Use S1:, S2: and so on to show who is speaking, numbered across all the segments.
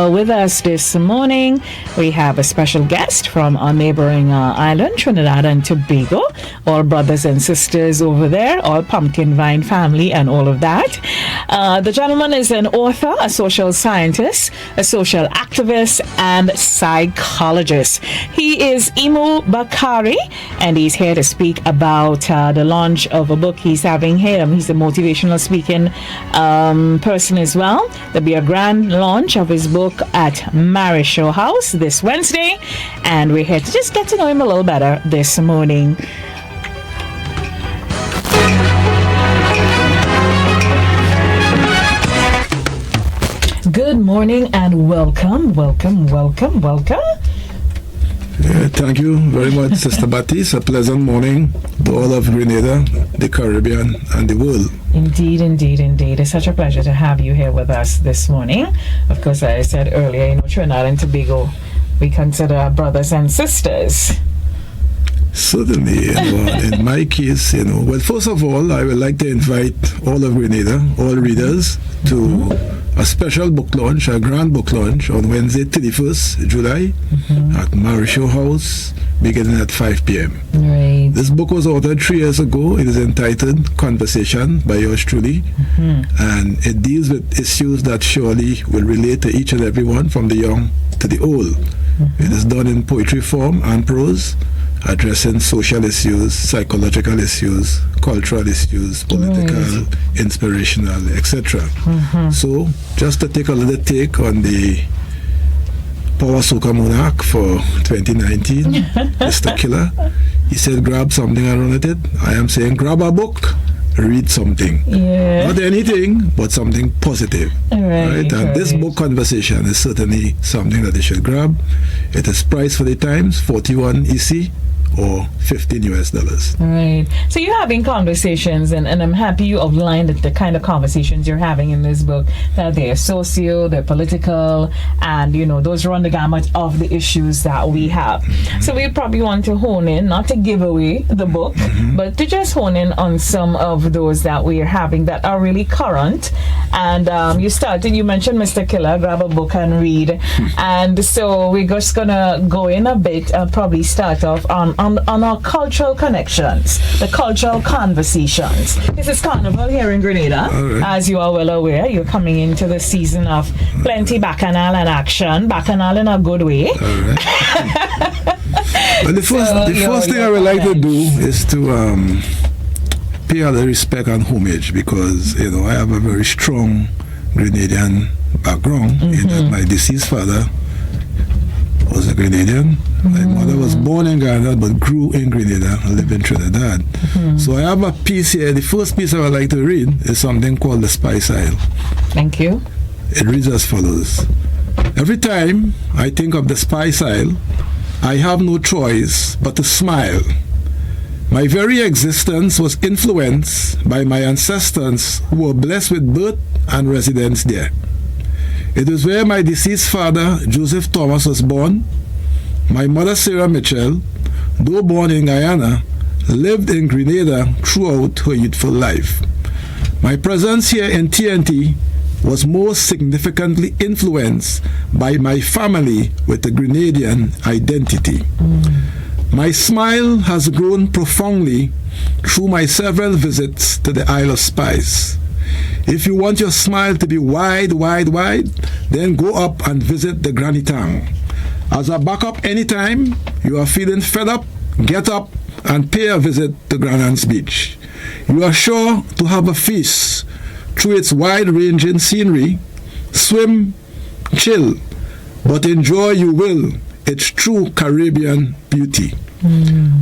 S1: with us this morning, we have a special guest from our neighboring island, Trinidad and Tobago. All brothers and sisters over there, all pumpkin vine family and all of that. The gentleman is an author, a social scientist, a social activist, and psychologist. He is Imo Bakari, and he's here to speak about the launch of a book he's having here. He's a motivational speaking person as well. There'll be a grand launch of his book at Marryshow House this Wednesday, and we're here to just get to know him a little better this morning. Good morning and welcome.
S2: Thank you very much, Sister Baptiste. A pleasant morning to all of Grenada, the Caribbean, and the world.
S1: Indeed. It's such a pleasure to have you here with us this morning. Of course, as I said earlier, Trinidad and Tobago, we consider our brothers and sisters.
S2: Certainly, in my case, well, first of all, I would like to invite all of Grenada, all readers, to a special book launch, a grand book launch on Wednesday, 31st July at Marryshow House, beginning at 5 p.m.
S1: Right.
S2: This book was authored 3 years ago. It is entitled Conversation by yours truly, and it deals with issues that surely will relate to each and every one, from the young to the old. It is done in poetry form and prose, addressing social issues, psychological issues, cultural issues, political, inspirational, etc. So, just to take a little take on the Power Soca Monarch for 2019, Mr. Killer, he said, grab something and run at it. I am saying, grab a book, read something. Not anything, but something positive. Right? And this book Conversation is certainly something that they should grab. It is priced for the times, 41 EC, or $15 US.
S1: Right. So you're having conversations, and I'm happy you outlined the kind of conversations you're having in this book, that they're socio, they're political, and those run the gamut of the issues that we have. So we probably want to hone in, not to give away the book, but to just hone in on some of those that we're having that are really current. And you mentioned Mr. Killer, grab a book and read. And so we're just gonna go in a bit, probably start off on our cultural connections, the cultural conversations. This is Carnival here in Grenada. As you are well aware, you're coming into the season of plenty bacchanal and action, bacchanal in a good way.
S2: But the first thing I would like to do is to pay all the respect and homage, because I have a very strong Grenadian background in that my deceased father was a Grenadian. My mother was born in Ghana but grew in Grenada and lived in Trinidad. So I have a piece here. The first piece I would like to read is something called The Spice Isle.
S1: Thank you.
S2: It reads as follows. Every time I think of the Spice Isle, I have no choice but to smile. My very existence was influenced by my ancestors who were blessed with birth and residence there. It is where my deceased father, Joseph Thomas, was born. My mother, Sarah Mitchell, though born in Guyana, lived in Grenada throughout her youthful life. My presence here in TNT was most significantly influenced by my family with a Grenadian identity. My smile has grown profoundly through my several visits to the Isle of Spice. If you want your smile to be wide, then go up and visit the Granny Town. As a backup anytime you are feeling fed up, get up and pay a visit to Granan's Beach. You are sure to have a feast through its wide-ranging scenery. Swim, chill, but enjoy you will its true Caribbean beauty.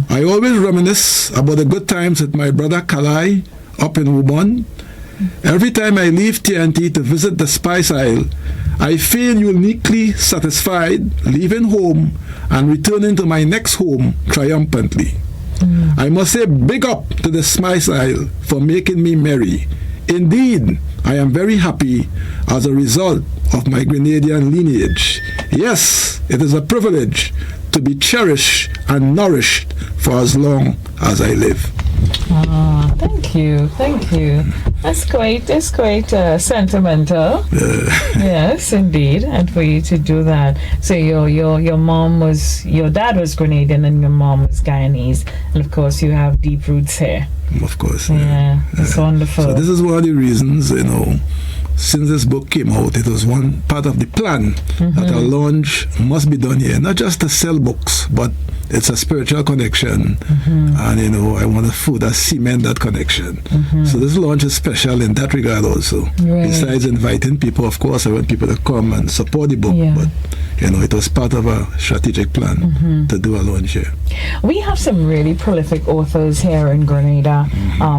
S2: I always reminisce about the good times with my brother Kalai up in Wubon. Every time I leave TNT to visit the Spice Isle, I feel uniquely satisfied leaving home and returning to my next home triumphantly. I must say big up to the Spice Isle for making me merry. Indeed, I am very happy as a result of my Grenadian lineage. Yes, it is a privilege to be cherished and nourished for as long as I live.
S1: Thank you. That's quite sentimental. Yes, indeed, and for you to do that. So your dad was Grenadian and your mom was Guyanese, and of course you have deep roots here.
S2: Of course.
S1: Yeah, it's wonderful.
S2: So this is one of the reasons, since this book came out, it was one part of the plan that a launch must be done here, not just to sell books, but it's a spiritual connection, and I want to further cement that connection. So this launch is special in that regard also.
S1: Right.
S2: Besides inviting people, of course, I want people to come and support the book, but it was part of a strategic plan to do a launch here.
S1: We have some really prolific authors here in Grenada,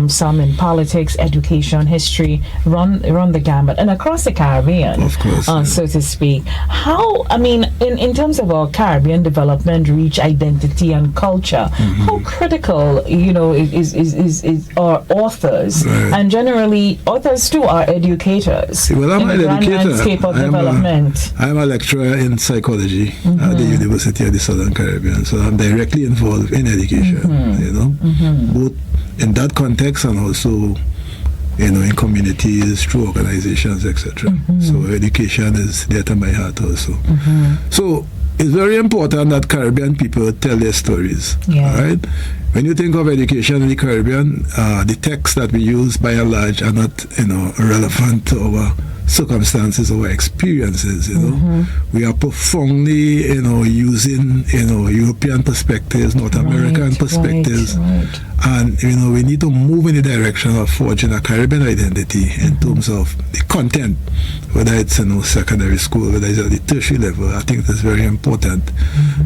S1: some in politics, education, history, run the gamut, and across the Caribbean,
S2: of course,
S1: so to speak. How, in terms of our Caribbean development, reach, identity, and culture, how critical, is our authors, and generally authors too are educators.
S2: Well, I'm
S1: in
S2: an
S1: the
S2: educator.
S1: landscape of development.
S2: I'm a lecturer in psychology at the University of the Southern Caribbean, so I'm directly involved in education, both in that context and also, in communities, through organizations, etc. So education is dear to my heart also. So it's very important that Caribbean people tell their stories. Right? When you think of education in the Caribbean, the texts that we use by and large are not, relevant to our circumstances or experiences. We are profoundly, using, European perspectives, North American perspectives, and we need to move in the direction of forging a Caribbean identity in terms of the content, whether it's secondary school, whether it's at the tertiary level. I think that's very important.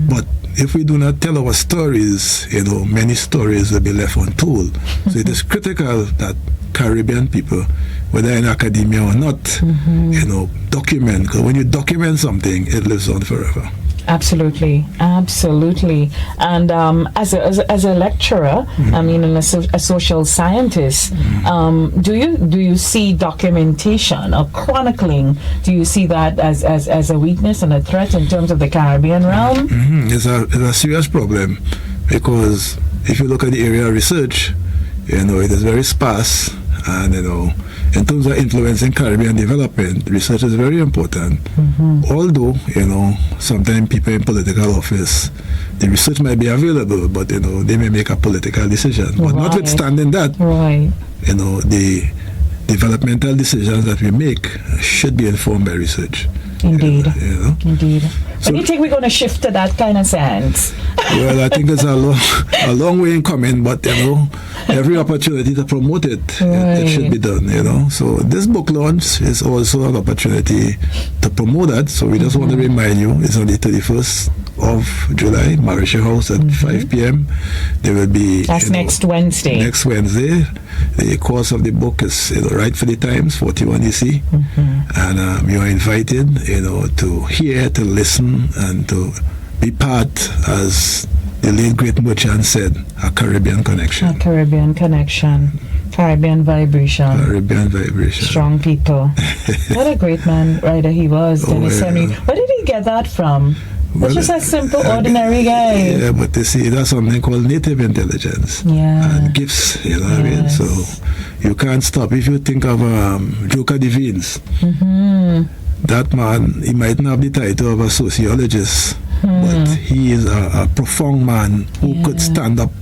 S2: But if we do not tell our stories, many stories will be left untold. So it is critical that Caribbean people, whether in academia or not, document. Because when you document something, it lives on forever.
S1: Absolutely. And as a lecturer, and a social scientist, do you see documentation or chronicling? Do you see that as a weakness and a threat in terms of the Caribbean realm?
S2: It's a serious problem, because if you look at the area of research, it is very sparse, and in terms of influencing Caribbean development, research is very important. Although, sometimes people in political office, the research might be available, but, they may make a political decision. But notwithstanding that, the developmental decisions that we make should be informed by research.
S1: Indeed. Indeed. When do you think we're going to shift to that kind of sense?
S2: Well, I think it's a long way in coming, but every opportunity to promote it, it should be done. So this book launch is also an opportunity to promote that. So we just want to remind you, it's on the 31st of July, Marryshow House at 5 p.m. There will be...
S1: That's next Wednesday.
S2: Next Wednesday. The course of the book is Right for the Times, 41 EC. And you are invited, to hear, to listen, and to be part, as the late great merchant said, a Caribbean connection.
S1: A Caribbean connection. Caribbean vibration.
S2: Caribbean vibration.
S1: Strong people. What a great man writer he was, Dennis Henry. Where did he get that from? Well, just a simple, ordinary guy.
S2: Yeah, but you see, that's something called native intelligence. And gifts, what I mean? So you can't stop. If you think of Joker Devines, that man, he might not have the title of a sociologist, but he is a profound man who could stand up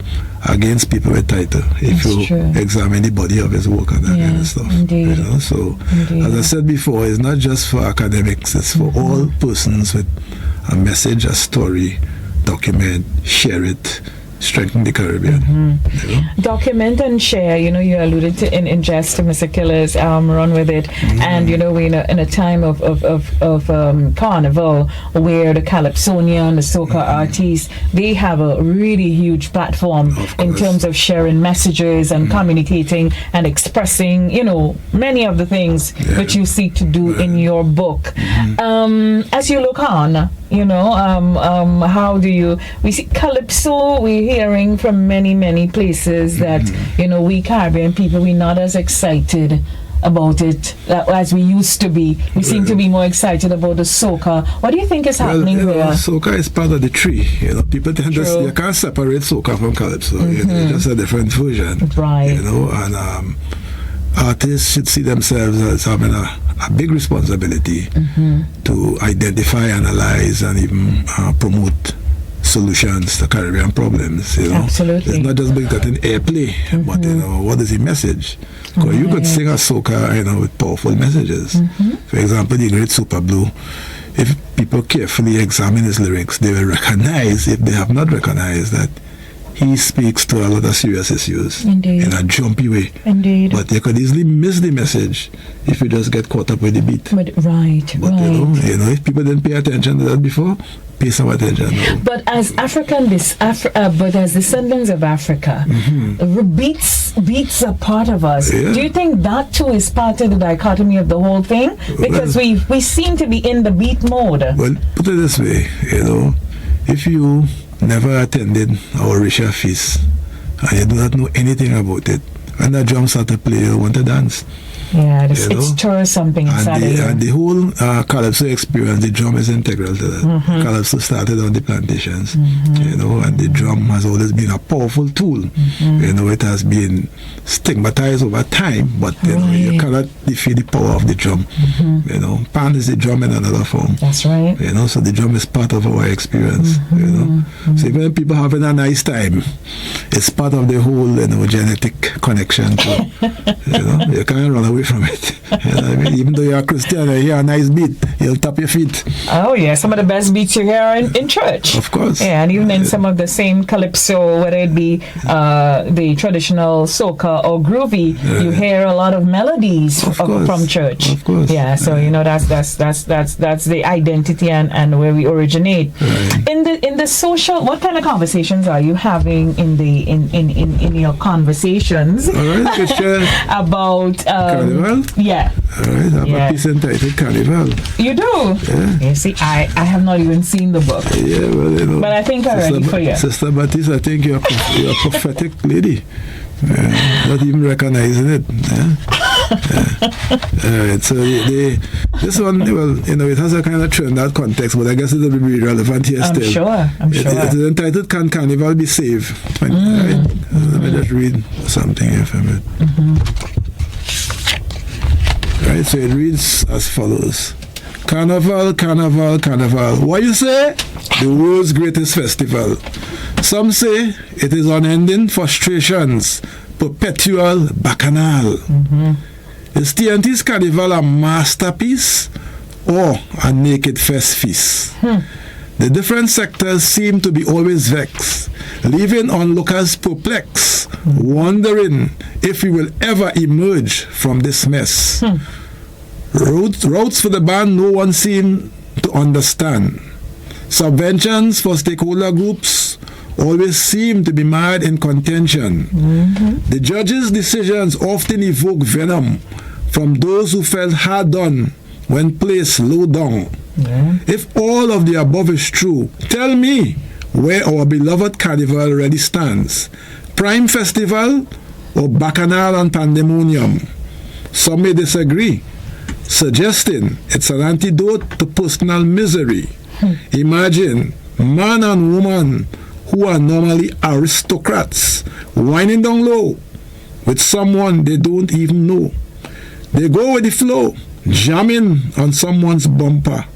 S2: against people with title if examine the body of his work and that kind of stuff.
S1: Indeed.
S2: So, as I said before, it's not just for academics, it's for all persons with a message, a story, document, share it, strengthen the Caribbean.
S1: Document and share. You alluded to in jest to Mr. Killer's run with it, and we're in a time of carnival where the calypsonian, the soca artists, they have a really huge platform in terms of sharing messages and communicating and expressing, many of the things which you seek to do in your book. As you look on, how do you? We see calypso. We're hearing from many places that we Caribbean people, we're not as excited about it as we used to be. We seem to be more excited about the soca. What do you think is happening there?
S2: Soca is part of the tree. People tend to, you can't separate soca from calypso. It's just a different version.
S1: Right.
S2: And artists should see themselves as having a big responsibility to identify, analyze, and even promote solutions to Caribbean problems.
S1: Absolutely.
S2: It's not just being that in airplay, but what is the message? Because you could sing a soca, with powerful messages. For example, the great Super Blue. If people carefully examine his lyrics, they will recognize, if they have not recognized, that he speaks to a lot of serious issues.
S1: Indeed.
S2: In a jumpy way.
S1: Indeed.
S2: But you could easily miss the message if you just get caught up with the beat.
S1: But
S2: if people didn't pay attention to that before, pay some attention now.
S1: But as but as descendants of Africa, beats are part of us.
S2: Yeah.
S1: Do you think that too is part of the dichotomy of the whole thing? Because we seem to be in the beat mode.
S2: Well, put it this way, if you never attended our Marryshow feast and you do not know anything about it, when the drum start to play, you want to dance.
S1: Yeah, it stirs something inside of you.
S2: And the whole calypso experience, the drum is integral to that. Calypso started on the plantations, and the drum has always been a powerful tool. It has been stigmatized over time, but you cannot defeat the power of the drum. Pan is the drum in another form.
S1: That's right.
S2: So the drum is part of our experience. So even when people having a nice time, it's part of the whole genetic connection. You can't run away from it. Even though you're a Christian, you hear a nice beat, you'll tap your feet.
S1: Oh yeah, some of the best beats you hear in church.
S2: Of course.
S1: Yeah, and even in some of the same calypso, whether it be the traditional soca or groovy, you hear a lot of melodies from church.
S2: Of course.
S1: Yeah, so that's the identity and where we originate.
S2: Right.
S1: In the social, what kind of conversations are you having in your conversations?
S2: All right,
S1: about
S2: Carnival?
S1: Yeah.
S2: All right, I have a piece entitled Carnival.
S1: You do?
S2: Yeah.
S1: You see, I have not even seen the book.
S2: Yeah, well,
S1: but I think I'm ready for you. Sister
S2: Baptiste, I think you're a prophetic lady. Not even recognizing it. Alright, so this one, it has a kind of Trinidad context, but I guess it will be relevant here still.
S1: I'm sure.
S2: It is entitled Can Carnival Be Saved? Right? Let me just read something here from it. Right, so it reads as follows. Carnival, carnival, carnival. What you say? The world's greatest festival. Some say it is unending frustrations, perpetual bacchanal. Is TNT's carnival a masterpiece or a naked fest feast? The different sectors seem to be always vexed, leaving onlookers perplexed, wondering if we will ever emerge from this mess. Routes for the band no one seems to understand. Subventions for stakeholder groups always seem to be mired in contention. The judges' decisions often evoke venom from those who felt hard done when placed low down. If all of the above is true, tell me where our beloved carnival really stands. Prime festival or bacchanal and pandemonium? Some may disagree, suggesting it's an antidote to personal misery. Imagine man and woman who are normally aristocrats winding down low with someone they don't even know. They go with the flow, jamming on someone's bumper,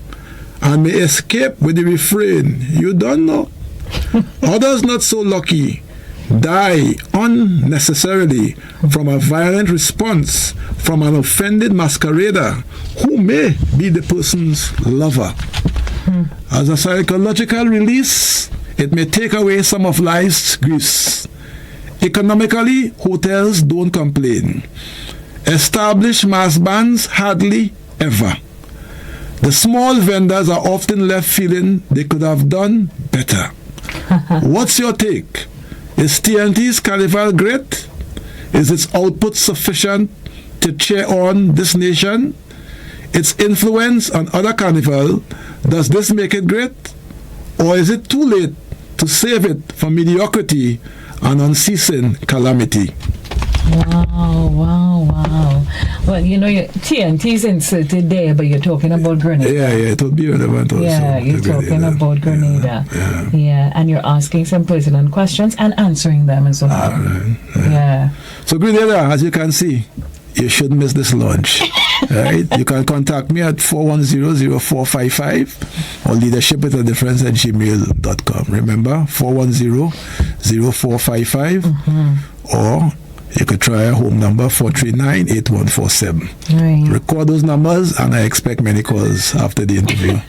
S2: and may escape with the refrain, "You don't know." Others not so lucky die unnecessarily from a violent response from an offended masquerader who may be the person's lover. As a psychological release, it may take away some of life's griefs. Economically, hotels don't complain. Established mass bands hardly ever. The small vendors are often left feeling they could have done better. What's your take? Is TNT's carnival great? Is its output sufficient to cheer on this nation? Its influence on other carnival, does this make it great? Or is it too late to save it from mediocrity and unceasing calamity?
S1: Wow. Well, you know, TNT's inserted there, but you're talking about Grenada.
S2: Yeah, it would be relevant also.
S1: Yeah, you're talking about Grenada. Yeah, and you're asking some pertinent questions and answering them and so on. Yeah.
S2: So Grenada, as you can see, you shouldn't miss this launch. Right? You can contact me at 410-0455 or leadershipwithadifference@gmail.com. Remember, 410-0455 or you could try a home number 439-8147.
S1: Right.
S2: Record those numbers and I expect many calls after the interview.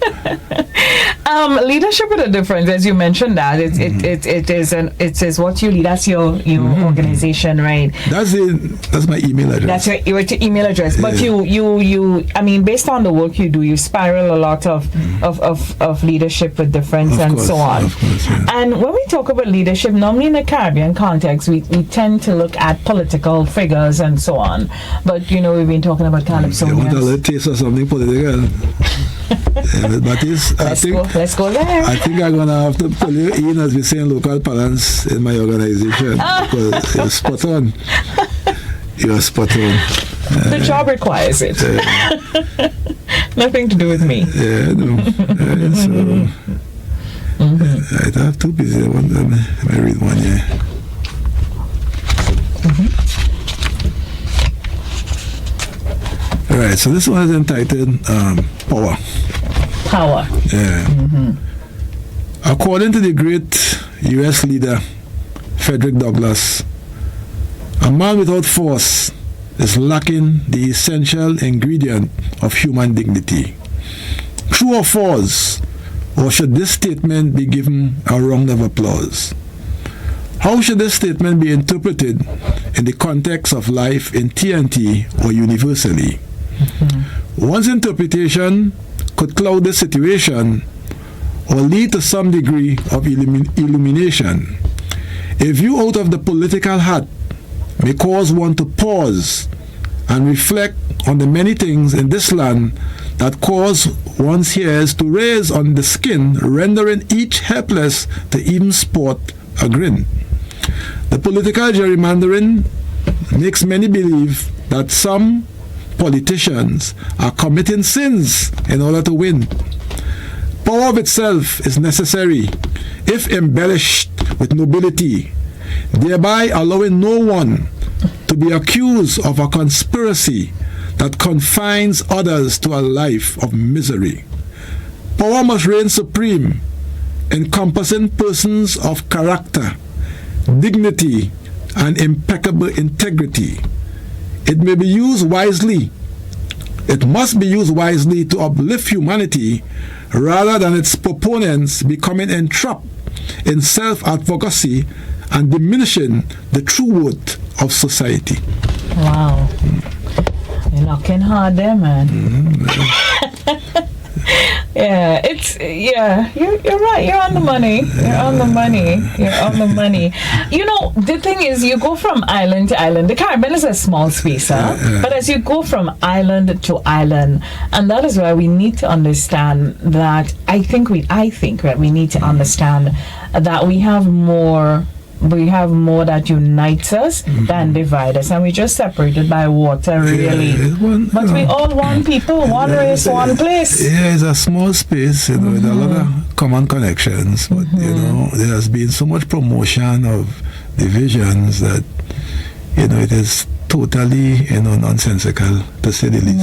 S1: Leadership with a Difference, as you mentioned that it is what you lead. That's your organization, right?
S2: That's my email address.
S1: That's your email address. But you I mean, based on the work you do, you spiral a lot of leadership with difference and so on.
S2: Of course, yeah.
S1: And when we talk about leadership, normally in the Caribbean context, we tend to look at political figures and so on. But we've been talking about Calypso.
S2: You want a little taste of something political?
S1: Let's go there.
S2: I think I'm gonna have to pull you in, as we say in local parlance, in my organization, because you're spot on. You're spot on.
S1: The job requires it. Nothing to do with me.
S2: Yeah, no. I have two pieces. Let me read one here. All right, so this one is entitled Power.
S1: Power.
S2: Yeah. According to the great U.S. leader Frederick Douglass, a man without force is lacking the essential ingredient of human dignity. True or false, or should this statement be given a round of applause? How should this statement be interpreted in the context of life in TNT or universally? One's interpretation could cloud the situation or lead to some degree of illumination. A view out of the political hat may cause one to pause and reflect on the many things in this land that cause one's hairs to raise on the skin, rendering each helpless to even sport a grin. The political gerrymandering makes many believe that some politicians are committing sins in order to win. Power of itself is necessary if embellished with nobility, thereby allowing no one to be accused of a conspiracy that confines others to a life of misery. Power must reign supreme, encompassing persons of character, dignity, and impeccable integrity. It may be used wisely. It must be used wisely to uplift humanity rather than its proponents becoming entrapped in self-advocacy and diminishing the true worth of society.
S1: Wow. You're knocking hard there, man. You're right. You're on the money. The thing is, you go from island to island. The Caribbean is a small space, but as you go from island to island, and that is why we need to understand that. I think we need to understand that we have more that unites us than divides us, and we're just separated by water, really. But we all one people, one race, one place.
S2: Yeah, it's a small space, with a lot of common connections, but there has been so much promotion of divisions that it is totally nonsensical, to say the least.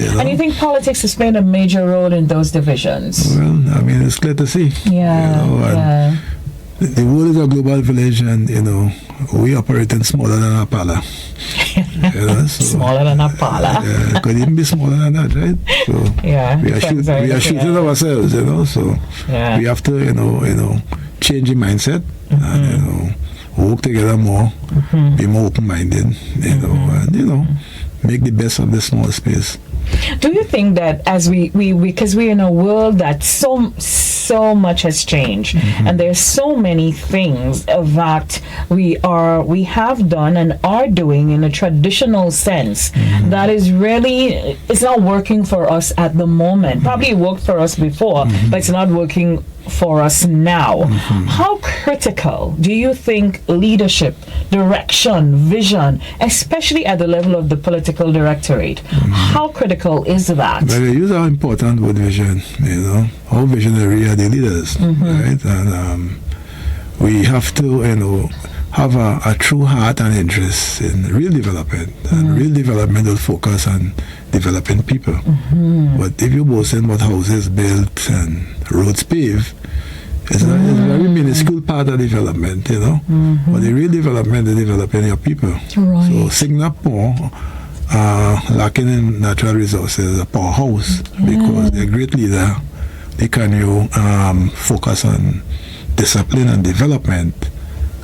S1: Right. And you think politics has played a major role in those divisions?
S2: Well, I mean, it's clear to see. The world is a global village, and we operate in smaller than a parlor.
S1: Smaller than a parlor.
S2: It could even be smaller than that, right? So we are shooting ourselves, so we have to change the mindset and work together more, be more open-minded, and make the best of this small space.
S1: Do you think that as we because we're in a world that's so so much has changed, and there's so many things that we have done and are doing in a traditional sense that is really, it's not working for us at the moment. Probably it worked for us before, but it's not working for us now. How critical do you think leadership, direction, vision, especially at the level of the political directorate, how critical is that?
S2: Well, you use our important word vision, you know. How visionary are the leaders, right? And we have to, you know, have a true heart and interest in real development. And real development will focus on developing people. But if you boast in what houses built and roads paved, it's a very minuscule part of development, you know. But the real development is developing your people.
S1: Right.
S2: So Singapore, lacking in natural resources, a powerhouse, because they're a great leader. They can focus on discipline and development,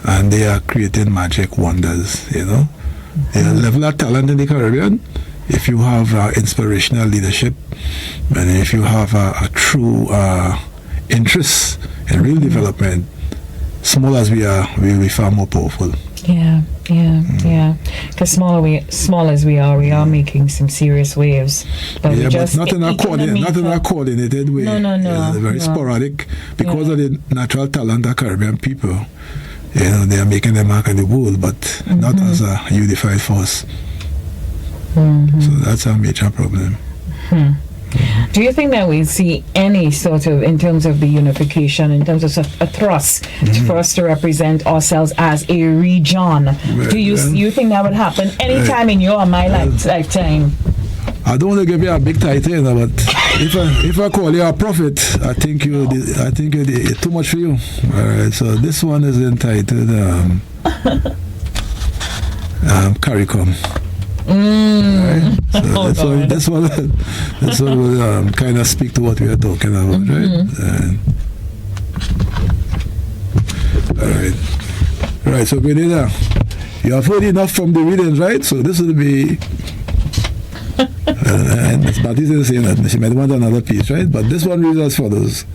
S2: and they are creating magic wonders, you know. The level of talent in the Caribbean, if you have inspirational leadership, and if you have a true interest in real development, small as we are, we will be far more powerful.
S1: Yeah. Because small as we are making some serious waves. But
S2: not in a coordinated way.
S1: No.
S2: Very sporadic, because of the natural talent of Caribbean people. You know, they are making their mark in the world, but not as a unified force. So that's a major problem.
S1: Do you think that we see any sort of, in terms of the unification, in terms of a thrust for us to represent ourselves as a region? Do you think that would happen anytime in your or my lifetime?
S2: I don't want to give you a big title, but if I call you a prophet, I think it's too much for you. All right, so this one is entitled CARICOM. Right? So this one will kind of speak to what we are talking about, right? All right. So Grenada, you have heard enough from the readings, right? So this will be. And Ms. Baptiste is saying that she might want another piece, right? But this one reads as follows: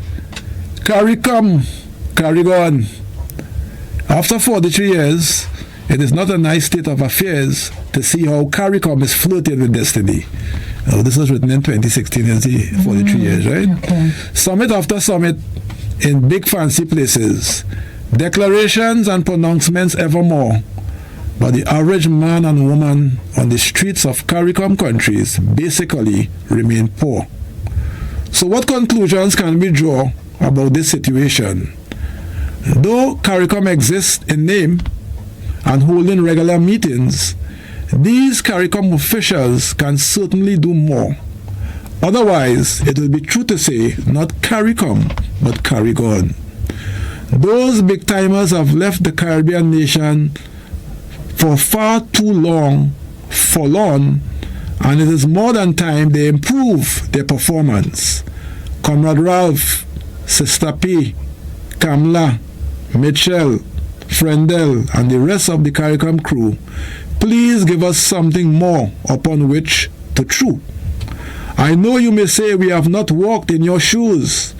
S2: CARICOM, CARIGON. After 43 years, it is not a nice state of affairs to see how CARICOM is flirting with destiny. Now, this was written in 2016, it's the 43 years, right? Okay. Summit after summit in big fancy places, declarations and pronouncements evermore. But the average man and woman on the streets of CARICOM countries basically remain poor. So what conclusions can we draw about this situation? Though CARICOM exists in name and holding regular meetings, these CARICOM officials can certainly do more. Otherwise, it will be true to say not CARICOM, but CARIGON. Those big timers have left the Caribbean nation for far too long, forlorn, and it is more than time they improve their performance. Comrade Ralph, Sister P, Kamla, Mitchell, Frendel, and the rest of the CARICOM crew, please give us something more upon which to chew. I know you may say we have not walked in your shoes,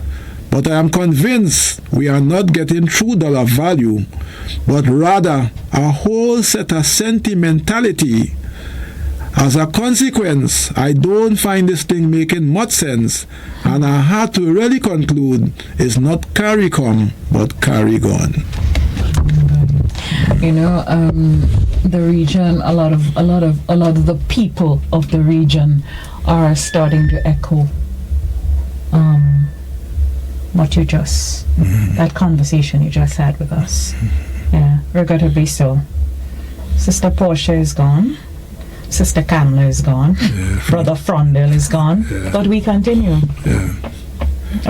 S2: but I am convinced we are not getting true dollar value, but rather a whole set of sentimentality. As a consequence, I don't find this thing making much sense, and I had to really conclude it's not CARICOM, but CARIGON.
S1: You know, the region, a lot of the people of the region are starting to echo what you just, that conversation you just had with us. Yeah, regrettably so. Sister Portia is gone. Sister Kamla is gone. Yeah, Brother Frondel is gone. Yeah. But we continue.
S2: Yeah.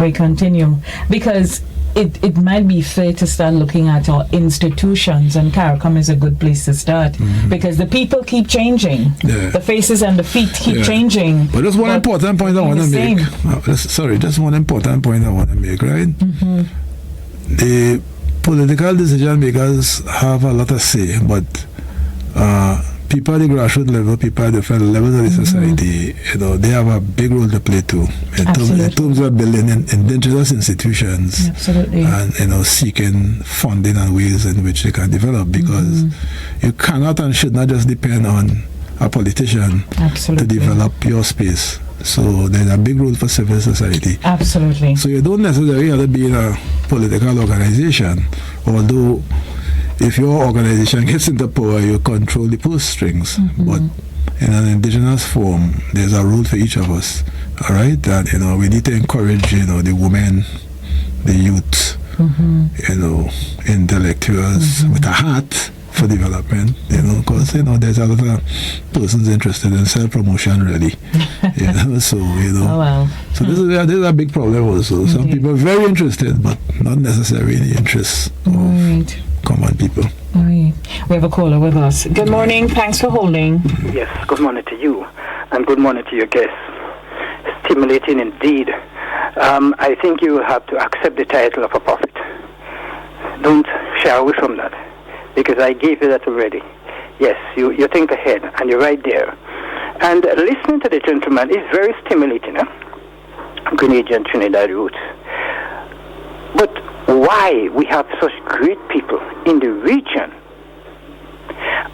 S1: We continue because it might be fair to start looking at our institutions, and CARICOM is a good place to start because the people keep changing. Yeah. The faces and the feet keep changing.
S2: But there's one important point I want to make. Just one important point I want to make, right? The political decision makers have a lot to say, but people at the grassroots level, people at different levels of the society, they have a big role to play too in terms of building indigenous institutions.
S1: Absolutely.
S2: And seeking funding and ways in which they can develop, because you cannot and should not just depend on a politician to develop your space. So there's a big role for civil society.
S1: Absolutely.
S2: So you don't necessarily have to be in a political organization, although if your organization gets into power, you control the purse strings. But in an indigenous form, there's a role for each of us. All right? And, we need to encourage, the women, the youth, intellectuals with a heart for development, because, there's a lot of persons interested in self-promotion, really. So,
S1: Oh, well.
S2: So this is a big problem also. Some people are very interested, but not necessarily in the interests of common people.
S1: Right. We have a caller with us. Good morning. Thanks for holding.
S3: Yes, good morning to you, and good morning to your guests. Stimulating indeed. I think you have to accept the title of a prophet. Don't shy away from that, because I gave you that already. Yes, you think ahead, and you're right there. And listening to the gentleman is very stimulating, Grenadian Trinidad roots. But why we have such great people in the region,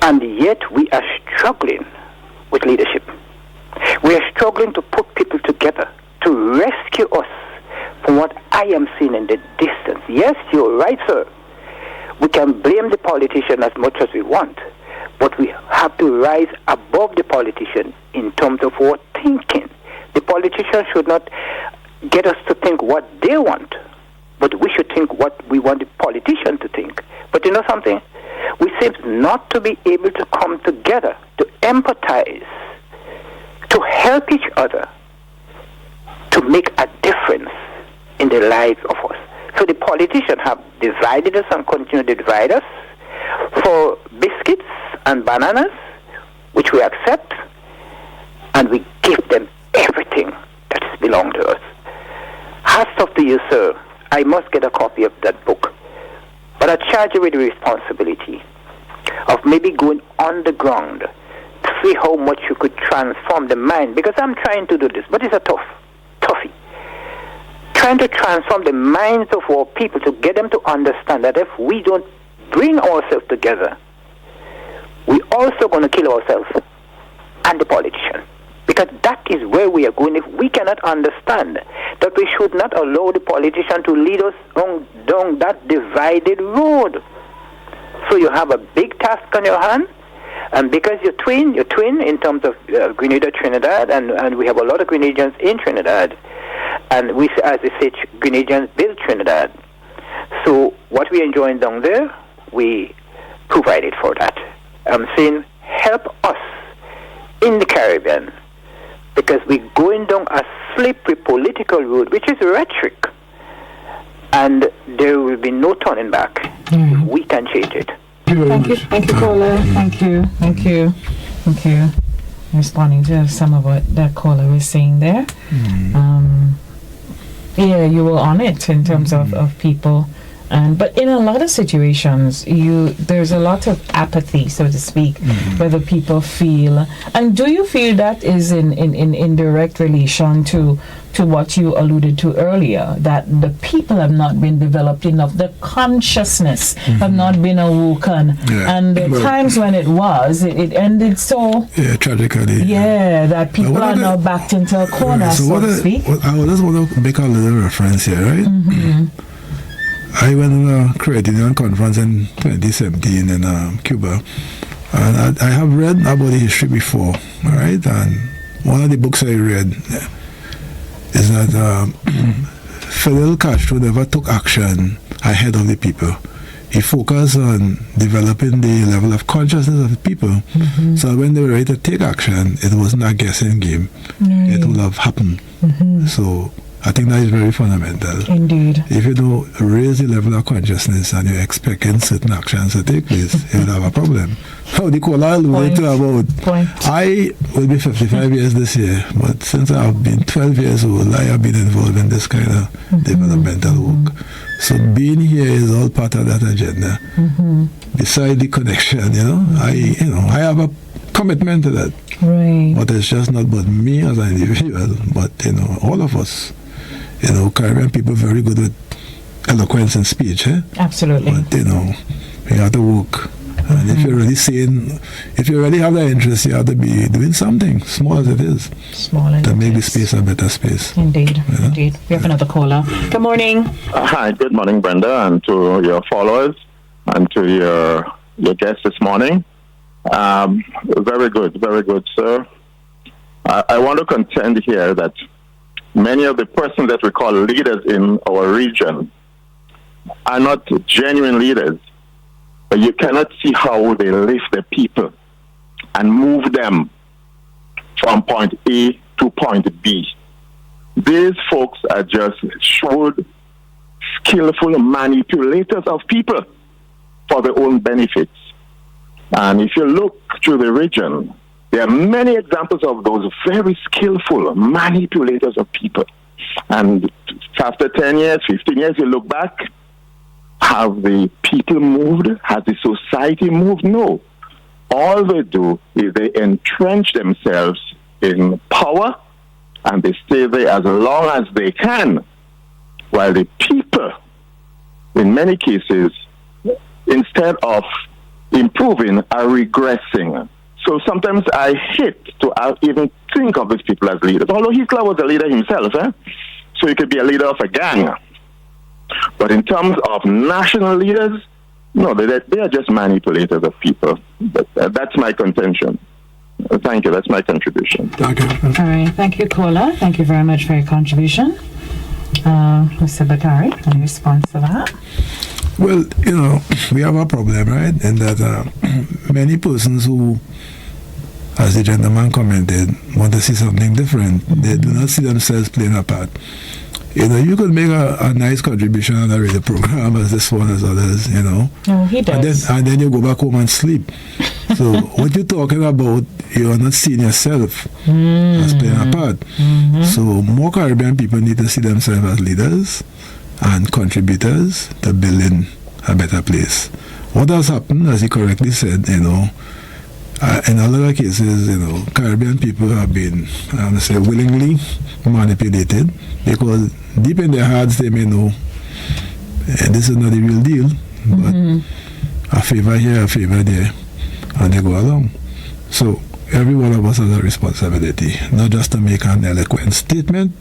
S3: and yet we are struggling with leadership? We are struggling to put people together to rescue us from what I am seeing in the distance. Yes, you're right, sir. We can blame the politician as much as we want, but we have to rise above the politician in terms of our thinking. The politician should not get us to think what they want, but we should think what we want the politician to think. But you know something? We seem not to be able to come together, to empathize, to help each other, to make a difference in the lives of us. So the politicians have divided us and continue to divide us for biscuits and bananas, which we accept, and we give them everything that belongs to us. Hats off to you, sir. I must get a copy of that book. But I charge you with the responsibility of maybe going on the ground to see how much you could transform the mind, because I'm trying to do this, but it's a toughie. Trying to transform the minds of our people to get them to understand that if we don't bring ourselves together, we're also going to kill ourselves and the politician. Because that is where we are going. If we cannot understand that we should not allow the politician to lead us down that divided road. So you have a big task on your hand, and because you're twin in terms of Grenada, Trinidad, and we have a lot of Grenadians in Trinidad, and we, as I say, Grenadians build Trinidad. So what we are enjoying down there, we provided for that. I'm saying help us in the Caribbean, because we're going down a slippery political road, which is rhetoric, and there will be no turning back if we can change it.
S1: Thank you, caller. Thank you. Responding to some of what that caller was saying there. Yeah, you were on it in terms of people. But in a lot of situations, there's a lot of apathy, so to speak, whether people feel. And do you feel that is in direct relation to what you alluded to earlier, that the people have not been developed enough, the consciousness have not been awoken, and the times when it was, it ended so
S2: tragically.
S1: That people are now backed into a corner, so to speak.
S2: I just want to make a little reference here, right? I went on a credit union conference in 2017 in Cuba, and I have read about the history before, all right? And one of the books I read is that Fidel Castro never took action ahead of the people. He focused on developing the level of consciousness of the people. So when they were ready to take action, it wasn't a guessing game. It would have happened. So I think that is very fundamental.
S1: Indeed.
S2: If you don't raise the level of consciousness and you're expecting certain actions to take place, you will have a problem. How the caller alluded to about, I will be 55 years this year, but since I've been 12 years old, I have been involved in this kind of developmental work. So being here is all part of that agenda. Beside the connection, I have a commitment to that.
S1: Right.
S2: But it's just not but me as an individual, but all of us. Caribbean people very good with eloquence and speech,
S1: Absolutely.
S2: But we have to work. And if you're really saying, if you really have that interest, you have to be doing something, small as it is, to make the space a better space.
S1: Indeed, indeed. We have another caller. Good morning.
S4: Hi, good morning, Brenda, and to your followers, and to your guests this morning. Very good, sir. I want to contend here that many of the persons that we call leaders in our region are not genuine leaders. But you cannot see how they lift the people and move them from point A to point B. These folks are just shrewd, skillful manipulators of people for their own benefits. And if you look through the region, there are many examples of those very skillful manipulators of people. And after 10 years, 15 years, you look back, have the people moved? Has the society moved? No. All they do is they entrench themselves in power and they stay there as long as they can, while the people, in many cases, instead of improving, are regressing. So sometimes I hate to even think of these people as leaders, although Hitler was a leader himself, so he could be a leader of a gang. But in terms of national leaders, no, they are just manipulators of people. But that's my contention. Thank you. That's my contribution.
S2: Thank you.
S1: All right. Thank you, caller. Thank you very much for your contribution. Mr. Bakari, any response to that?
S2: Well, we have a problem, right? In that many persons who, as the gentleman commented, want to see something different. They do not see themselves playing a part. You could make a nice contribution on a radio program as this one as others,
S1: No, he does.
S2: And then you go back home and sleep. So what you're talking about, you're not seeing yourself as playing a part. So more Caribbean people need to see themselves as leaders and contributors to building a better place. What has happened, as he correctly said, in a lot of cases, Caribbean people have been, willingly manipulated, because deep in their hearts they may know this is not the real deal, but a favor here, a favor there, and they go along. So every one of us has a responsibility, not just to make an eloquent statement,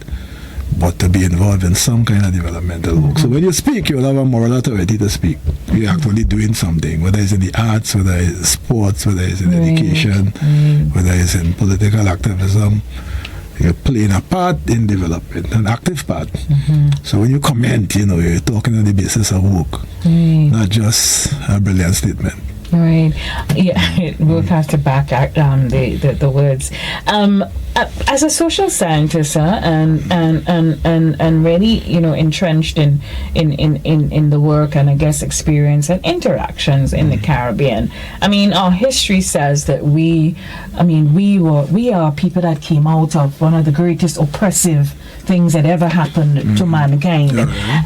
S2: but to be involved in some kind of developmental work. So when you speak, you'll have a moral authority to speak. You're actually doing something, whether it's in the arts, whether it's sports, whether it's in education, whether it's in political activism. You're playing a part in development, an active part. So when you comment, you're talking on the basis of work, not just a brilliant statement.
S1: Right. Yeah, we'll have to back the words. As a social scientist, and really, entrenched in the work and I guess experience and interactions in the Caribbean. I mean, our history says that we are people that came out of one of the greatest oppressive things that ever happened to mankind,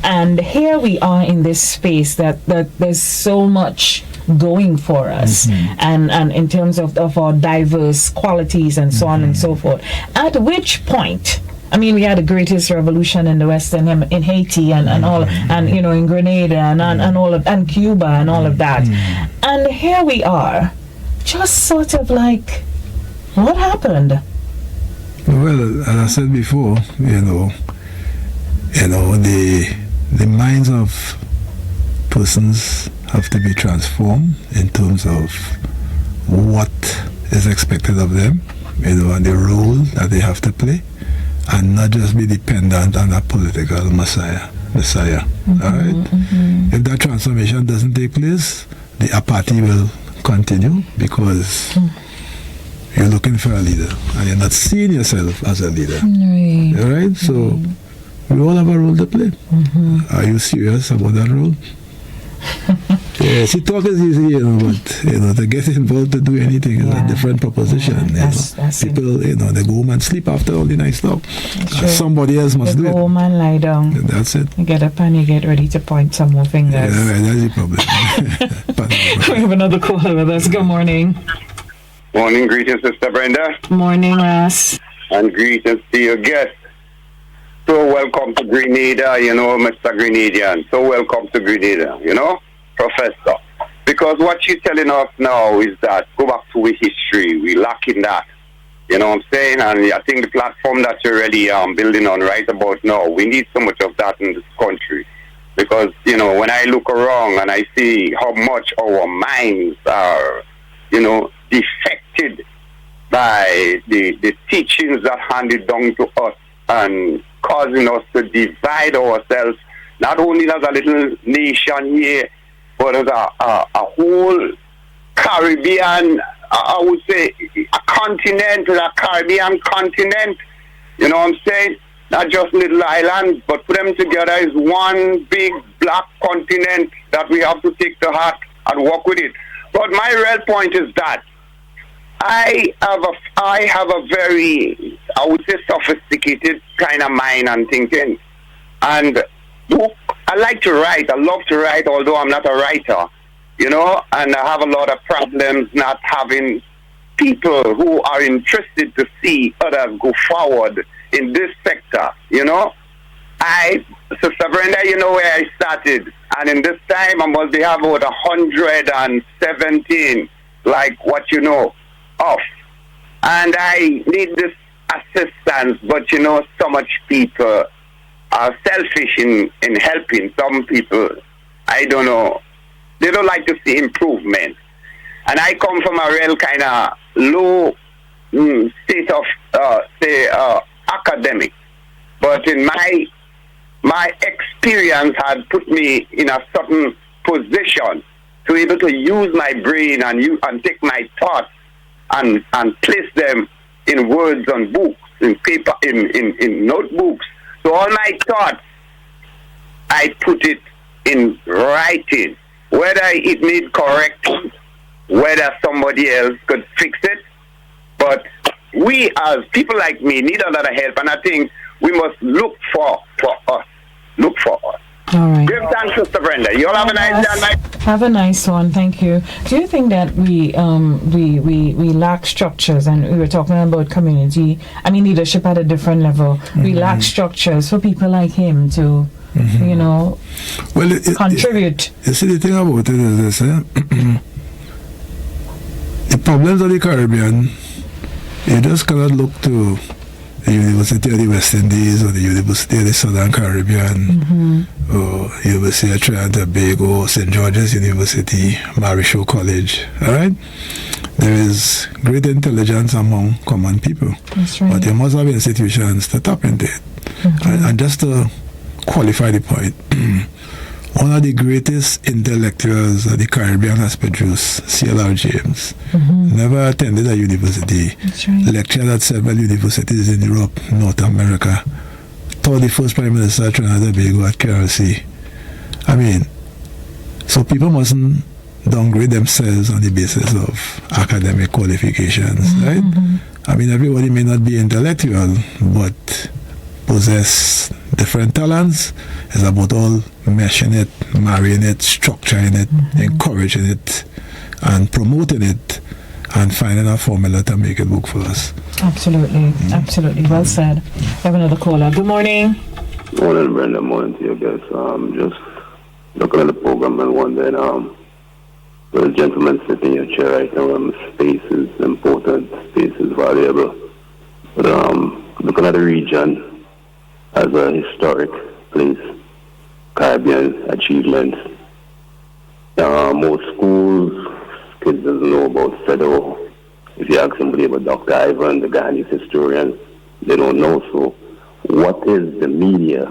S1: and here we are in this space that there's so much going for us, and in terms of our diverse qualities and so on and so forth. At which point, we had the greatest revolution in the Western in Haiti and all, and in Grenada and all of, and Cuba and all of that, and here we are, just sort of like, what happened?
S2: Well, as I said before, the minds of persons have to be transformed in terms of what is expected of them, and the role that they have to play, and not just be dependent on a political messiah. All right? If that transformation doesn't take place, the apathy will continue, because you're looking for a leader and you're not seeing yourself as a leader. All right? So we all have a role to play. Are you serious about that role? See, talk is easy, but to get involved to do anything is a different proposition.
S1: That's
S2: people, they go home and sleep after all the nice talk. Somebody else must do it.
S1: Go home and lie down.
S2: That's it.
S1: You get up and you get ready to point some more fingers.
S2: Yeah, that's the problem.
S1: We have another caller with us. Good morning.
S5: Morning, greetings, Sister Brenda.
S1: Morning, Ras.
S5: And greetings to your guest. So welcome to Grenada, Mr. Grenadian. So welcome to Grenada, Professor. Because what you're telling us now is that go back to history. We lack in that. You know what I'm saying? And I think the platform that you're really building on right about now, we need so much of that in this country. Because, when I look around and I see how much our minds are, defected by the teachings that handed down to us and causing us to divide ourselves, not only as a little nation here, but as a whole Caribbean, I would say a continent, a Caribbean continent, you know what I'm saying? Not just little islands, but put them together as one big black continent that we have to take to heart and work with it. But my real point is that I have a very, I would say, sophisticated kind of mind and thinking. And I like to write. I love to write, although I'm not a writer, and I have a lot of problems not having people who are interested to see others go forward in this sector, Sister Brenda, where I started, and in this time I must have about 117, like what of. And I need this assistance, but so much people are selfish in helping. Some people, I don't know, they don't like to see improvement. And I come from a real kind of low state of, academic. But in my experience had put me in a certain position to be able to use my brain and take my thoughts and place them in words on books, in paper, in notebooks. So all my thoughts, I put it in writing, whether it need correction, whether somebody else could fix it. But we as people like me need a lot of help, and I think we must look for us. Look for us.
S1: All right.
S5: Give thanks, Sister Brenda. You all have a nice day.
S1: Have a nice one. Thank you. Do you think that we lack structures, and we were talking about leadership at a different level. We lack structures for people like him to, contribute.
S2: You see, the thing about it is this, the problems of the Caribbean, you just cannot look to the University of the West Indies or the University of the Southern Caribbean or University of Trinidad and Tobago, St. George's University, Marryshow College. All right? There is great intelligence among common people.
S1: That's right.
S2: But you must have institutions to tap into it. And just to qualify the point, one of the greatest intellectuals that the Caribbean has produced, C.L.R. James, never attended a university, lectured at several universities in Europe, North America, taught the first Prime Minister of Trinidad and Tobago at KRC. So people mustn't downgrade themselves on the basis of academic qualifications, right? Everybody may not be intellectual, but possess different talents. It's about all meshing it, marrying it, structuring it, encouraging it, and promoting it, and finding a formula to make it work for us.
S1: Absolutely. Well said. We have another caller. Good morning.
S6: Morning, Brenda. Morning to you guys. Just looking at the program and wondering, the gentleman sitting in your chair right now, space is important, space is valuable. But looking at the region as a historic place, Caribbean achievements. Most schools, kids doesn't know about Federal. If you ask somebody about Dr. Ivan, the Ghanaian historian, they don't know. So what is the media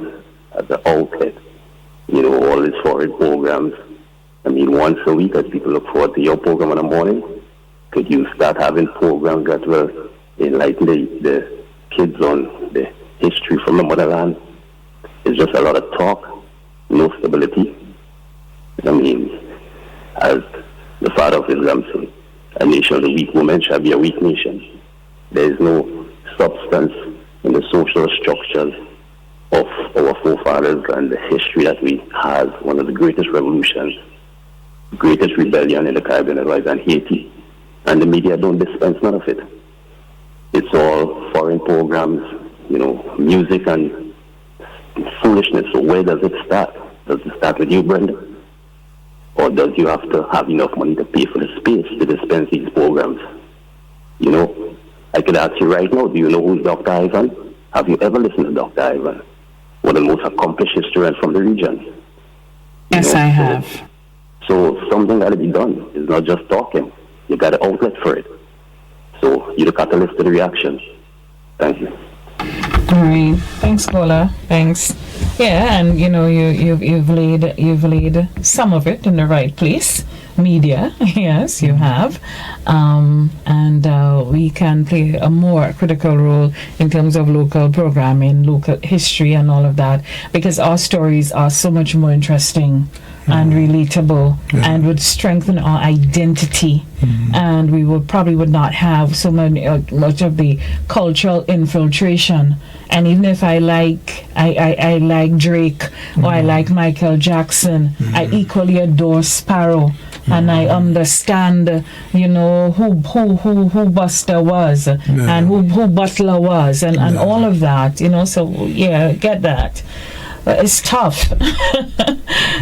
S6: as an outlet? All these foreign programs. Once a week, as people look forward to your program in the morning, could you start having programs that will enlighten the kids on the history from the motherland? It's just a lot of talk, no stability. As the father of Islam said, a nation of the weak woman shall be a weak nation. There is no substance in the social structures of our forefathers and the history that we have. One of the greatest revolutions, greatest rebellion in the Caribbean was in Haiti. And the media don't dispense none of it. It's all foreign programs, music and foolishness. So where does it start? Does it start with you, Brenda? Or does you have to have enough money to pay for the space to dispense these programs? I could ask you right now, do you know who's Dr. Ivan? Have you ever listened to Dr. Ivan? One of the most accomplished historians from the region.
S1: Yes, I have.
S6: So something got to be done. It's not just talking. You got an outlet for it. So you're the catalyst to the reaction. Thank you.
S1: All right. Thanks, Kola. Thanks. Yeah, and you've laid some of it in the right place. Media, yes, you have, and we can play a more critical role in terms of local programming, local history, and all of that, because our stories are so much more interesting and relatable, and would strengthen our identity, and we would not have so much of the cultural infiltration. And even if I like Drake or I like Michael Jackson, I equally adore Sparrow, and I understand, who Buster was and who Butler was, and all of that, So yeah, get that. It's tough.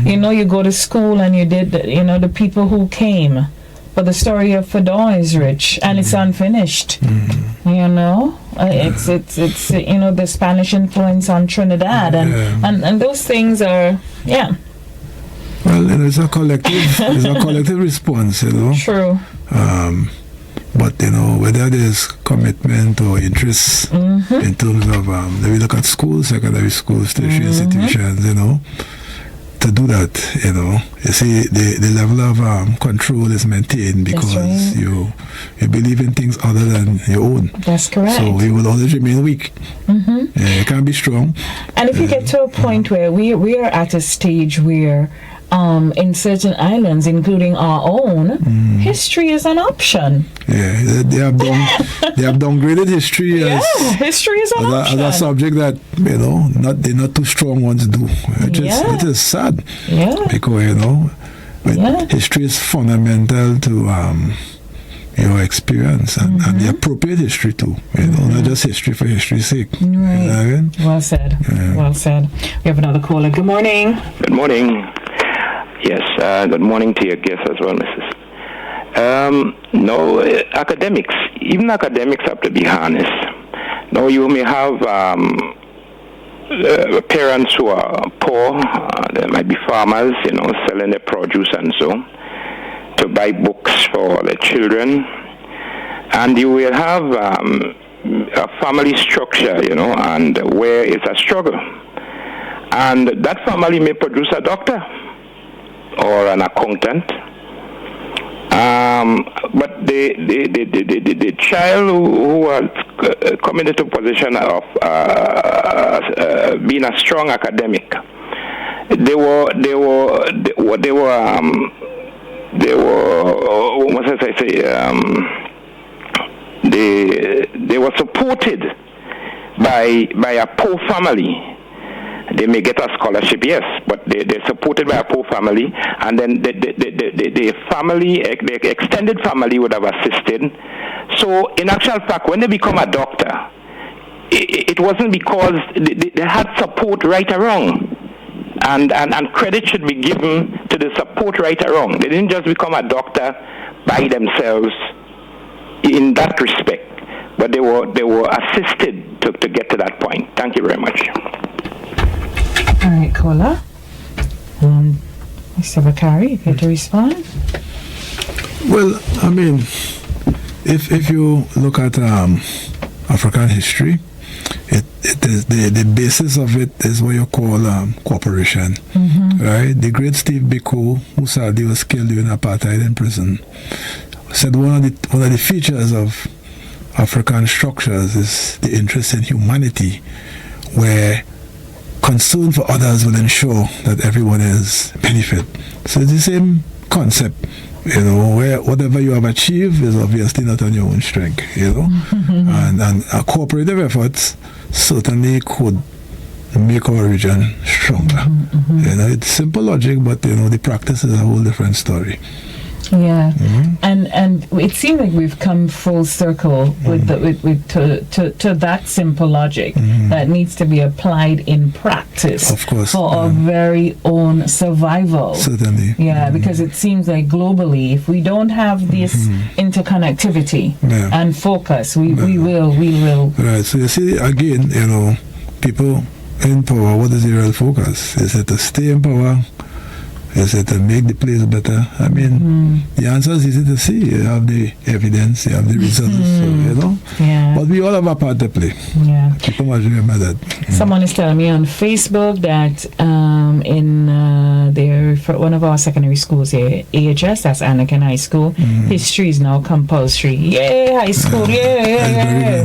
S1: You go to school and you did, the people who came. But the story of Fedor is rich and it's unfinished. It's the Spanish influence on Trinidad and those things are,
S2: Well, it's a collective response,
S1: True.
S2: But whether there's commitment or interest in terms of we look at schools, secondary schools, tertiary institutions, to do that, you see the level of control is maintained because you believe in things other than your own.
S1: That's correct.
S2: So you will always remain weak. You can't be strong.
S1: And if you get to a point where we are at a stage where in certain islands, including our own, history is an option.
S2: Yeah, they have downgraded history as
S1: history is an option.
S2: As a subject that they're not too strong ones do. It is sad.
S1: Yeah.
S2: Because history is fundamental to your experience and the appropriate history too. Not just history for history's sake.
S1: Right. Well said. Well said. We have another caller. Good morning.
S7: Good morning. Yes, good morning to your guests as well, Mrs. Academics, even academics have to be harnessed. Now, you may have parents who are poor, they might be farmers, selling their produce and so, to buy books for their children. And you will have a family structure, and where it's a struggle. And that family may produce a doctor or an accountant, but the child who was coming into position of being a strong academic, they were supported by a poor family. They may get a scholarship, yes, but they're supported by a poor family, and then the family, the extended family would have assisted. So, in actual fact, when they become a doctor, it wasn't because they had support right or wrong, and credit should be given to the support right or wrong. They didn't just become a doctor by themselves in that respect, but they were assisted to get to that point. Thank you very much.
S1: All right, caller. Mr. Bakari, you get to respond?
S2: Well, I mean, if you look at African history, it is the basis of it is what you call cooperation, right? The great Steve Biko, who sadly was killed during apartheid in prison, said one of the features of African structures is the interest in humanity, where concern for others will ensure that everyone is benefit. So it's the same concept, where whatever you have achieved is obviously not on your own strength, and cooperative efforts certainly could make our region stronger. It's simple logic, but the practice is a whole different story.
S1: Yeah, and And it seems like we've come full circle with to that simple logic that needs to be applied in practice,
S2: of course,
S1: for our very own survival.
S2: Certainly.
S1: Yeah, because it seems like globally, if we don't have this interconnectivity and focus, we will.
S2: Right. So you see, again, people in power, what is the real focus? Is it to stay in power? Is it to make the place better? I mean, the answer is easy to see. You have the evidence, you have the results,
S1: Yeah.
S2: But we all have a part to play.
S1: Yeah.
S2: People must remember that.
S1: Someone is telling me on Facebook that in one of our secondary schools here, AHS, that's Anakin High School, history is now compulsory. Yay, high school, yeah.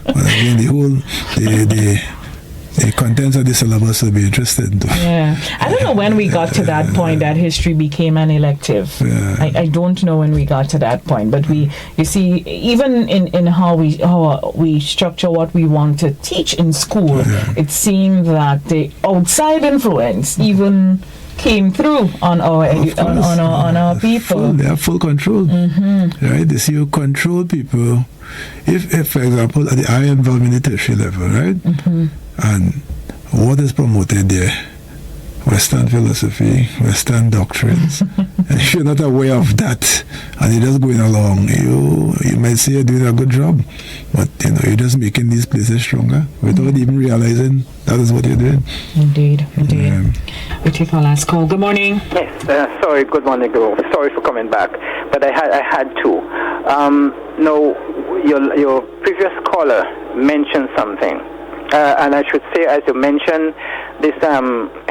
S2: But again, the contents of the syllabus will be interesting.
S1: Yeah, I don't know when we got to that point that history became an elective.
S2: Yeah.
S1: I don't know when we got to that point, but you see, even in how we structure what we want to teach in school, it seemed that the outside influence even came through on our on our people.
S2: They have full control, right? They see you control people. If for example, I am involved in the tertiary level, right? And what is promoted there? Western philosophy, Western doctrines. And if you're not aware of that, and you're just going along, you might say you're doing a good job, but you're just making these places stronger without even realizing that is what you're doing.
S1: Indeed. We take our last call. Good morning.
S3: Yes, sorry, good morning. Sorry for coming back, but I had to. No, your previous caller mentioned something. And I should say, as you mentioned, this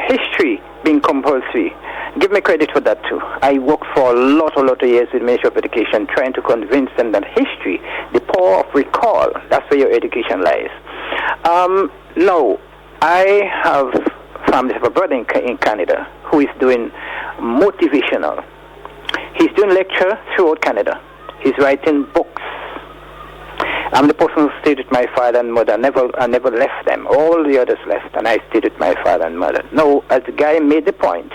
S3: history being compulsory. Give me credit for that too. I worked for a lot of years with Ministry of Education, trying to convince them that history, the power of recall, that's where your education lies. No, I have family of a brother in Canada who is doing motivational. He's doing lecture throughout Canada. He's writing books. I'm the person who stayed with my father and mother. I never left them. All the others left, and I stayed with my father and mother. No, as the guy made the point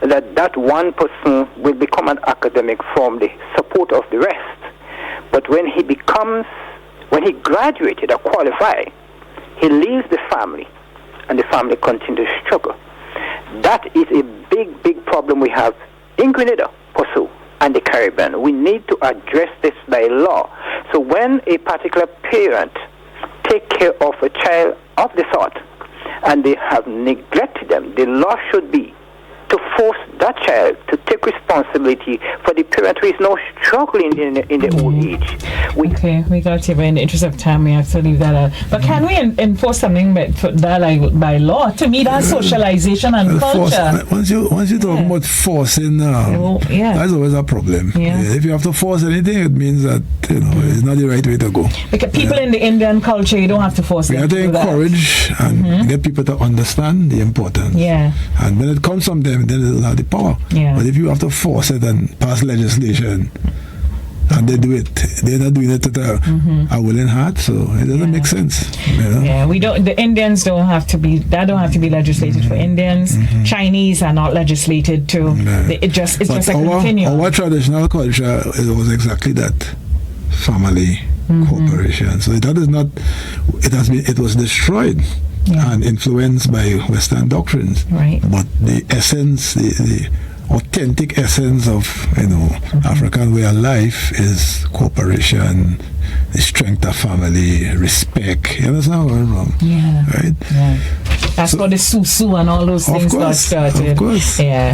S3: that one person will become an academic from the support of the rest. But when he graduated or qualified, he leaves the family, and the family continues to struggle. That is a big problem we have in Grenada, also, and the Caribbean. We need to address this by law. So when a particular parent take care of a child of the sort and they have neglected them, the law should be to force that child to take responsibility for the parent who is now struggling in the old age.
S1: We got you, but in the interest of time, we have to leave that out. But can we enforce something by law? To me, that's socialization and culture.
S2: Once you talk about forcing, that's always a problem.
S1: Yeah.
S2: If you have to force anything, it means that it's not the right way to go.
S1: Because people in the Indian culture, you don't have to force them.
S2: You have to encourage and get people to understand the importance.
S1: Yeah.
S2: And when it comes from them, then they'll have the power.
S1: Yeah.
S2: But if you have to force it and pass legislation, and they do it, they're not doing it with a willing heart, so it doesn't make sense.
S1: Yeah, we don't. The Indians don't have to be legislated for Indians. Chinese are not legislated to. It's just a continuum.
S2: Our traditional culture was exactly that, family cooperation. So that is not. It was destroyed. And influenced by Western doctrines.
S1: Right.
S2: But the essence, the authentic essence of African way of life is cooperation, the strength of family, respect. You understand where I'm from?
S1: Yeah.
S2: Right?
S1: Yeah. That's what the susu and all those things got started.
S2: Of course.
S1: Yeah.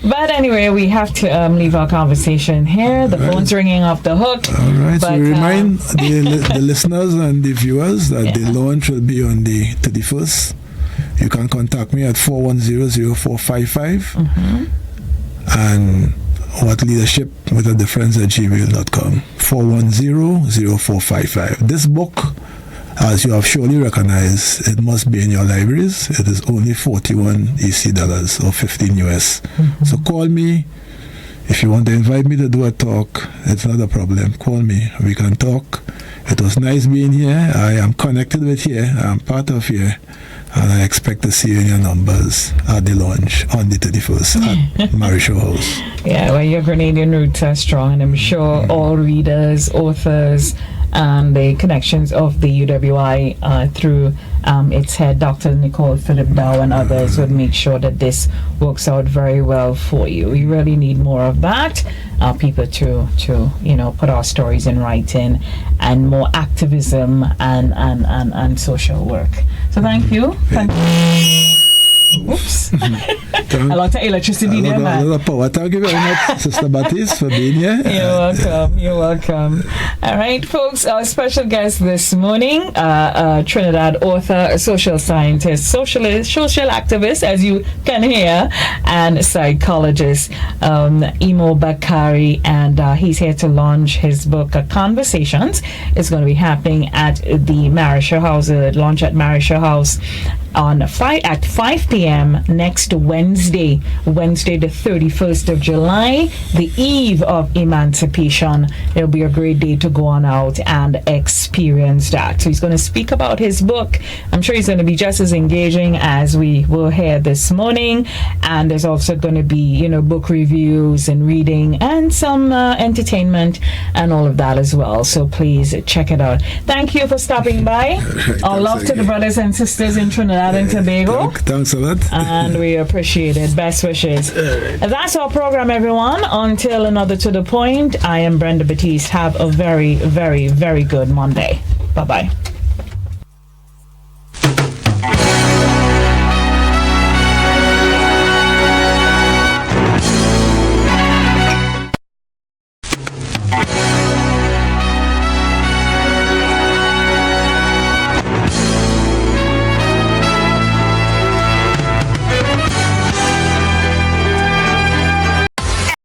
S1: But anyway, we have to leave our conversation here. The phone's ringing off the hook.
S2: All right. But, so remind the listeners and the viewers that the launch will be on the 31st. You can contact me at 410-0455 and what leadership with a difference at gmail.com. 410-0455. This book, as you have surely recognized, it must be in your libraries. It is only $41 EC or $15 US. So call me If you want to invite me to do a talk, it's not a problem. Call me. We can talk. It was nice being here. I am connected with here. I'm part of here. And I expect to see you in your numbers at the launch on the 31st at Marryshow House.
S1: Yeah, well, your Grenadian roots are strong, and I'm sure all readers, authors, and the connections of the UWI through its head, Dr. Nicole Philip Dow, and others would make sure that this works out very well for you. We really need more of that. People to put our stories in writing, and more activism and social work. So thank you. Oops. A lot of electricity there, man.
S2: A lot of power. Thank you very much, Sister Baptiste, for being here.
S1: You're welcome. All right, folks, our special guest this morning, Trinidad author, a social scientist, socialist, social activist, as you can hear, and psychologist, Imo Bakari, and he's here to launch his book, Conversations. It's going to be happening at the Marryshow House, launch at Marryshow House at 5 p.m. next Wednesday the 31st of July, the eve of Emancipation. It'll be a great day to go on out and experience that. So he's going to speak about his book. I'm sure he's going to be just as engaging as we will hear this morning, and there's also going to be book reviews and reading and some entertainment and all of that as well. So please check it out. Thank you for stopping by. Our love to the brothers and sisters in Trinidad and Tobago.
S2: Thanks a lot.
S1: And we appreciate it. Best wishes. That's our program, everyone. Until another To The Point, I am Brenda Batiste. Have a very, very, very good Monday. Bye-bye.